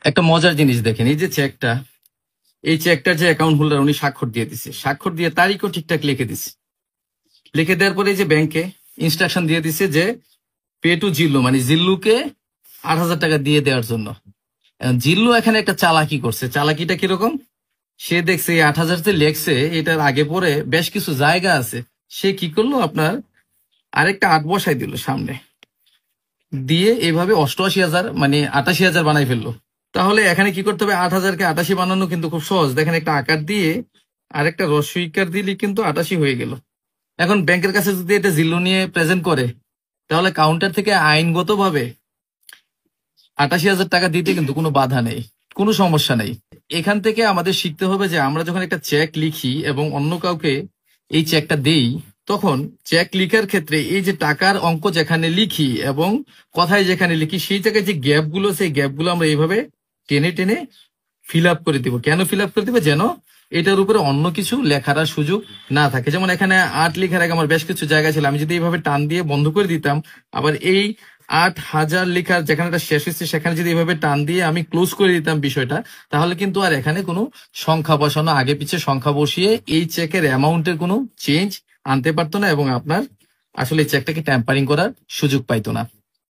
একটা মজার জিনিস দেখেন, এই যে চেকটা, এই চেকটার যে অ্যাকাউন্ট হোল্ডার উনি স্বাক্ষর দিয়ে দিছে, স্বাক্ষর দিয়ে তারিখও ঠিকঠাক লিখে দিছে। লিখে দেওয়ার পরে এই যে ব্যাংকে ইনস্ট্রাকশন দিয়ে দিছে যে পে টু জিল্লু, মানে জিল্লুকে 8,000 টাকা দিয়ে দেওয়ার জন্য। জিল্লু এখানে একটা চালাকি করছে। চালাকিটা কিরকম? সে দেখছে এই 8,000 যে লেখছে এটার আগে পরে বেশ কিছু জায়গা আছে, সে কি করলো আপনার আরেকটা 8 বসাই দিল সামনে দিয়ে, এভাবে 88,000 মানে 88,000 বানাই ফেললো। তাহলে এখানে কি করতে হবে? 8,000-কে 88 বানানো কিন্তু খুব সহজ। দেখেন, একটা আকার দিয়ে আর একটা রস্বইকার দিলে কিন্তু 88 হয়ে গেল। এখন ব্যাংকের কাছে যদি এটা জিল্লু নিয়ে প্রেজেন্ট করে, তাহলে কাউন্টার থেকে আইনগতভাবে 88,000 টাকা দিতে কিন্তু কোনো বাধা নেই, কোনো সমস্যা নেই। এখান থেকে আমাদের শিখতে হবে যে আমরা যখন একটা চেক লিখি এবং অন্য কাউকে এই চেকটা দেই, তখন চেক লিখার ক্ষেত্রে এই যে টাকার অঙ্ক যেখানে লিখি এবং কথায় যেখানে লিখি, সেই জায়গায় যে গ্যাপগুলো, সেই গ্যাপগুলো আমরা এইভাবে টেনে টেনে ফিল আপ করে দিব। কেন ফিল আপ করে দিব? যেন এটার উপরে অন্য কিছু লেখার আর সুযোগ না থাকে। যেমন এখানে 8 লেখার আগে আমার বেশ কিছু জায়গা ছিল, আমি যদি এইভাবে টান দিয়ে বন্ধ করে দিতাম, আবার এই 8,000 লেখার যেখানে এটা শেষ হচ্ছে সেখানে যদি এইভাবে টান দিয়ে আমি ক্লোজ করে দিতাম বিষয়টা, তাহলে কিন্তু আর এখানে কোনো সংখ্যা বসানো, আগে পিছে সংখ্যা বসিয়ে এই চেকের অ্যামাউন্টের কোনো চেঞ্জ আনতে পারতো না এবং আপনার আসলে এই চেকটাকে ট্যাম্পারিং করার সুযোগ পাইতো না।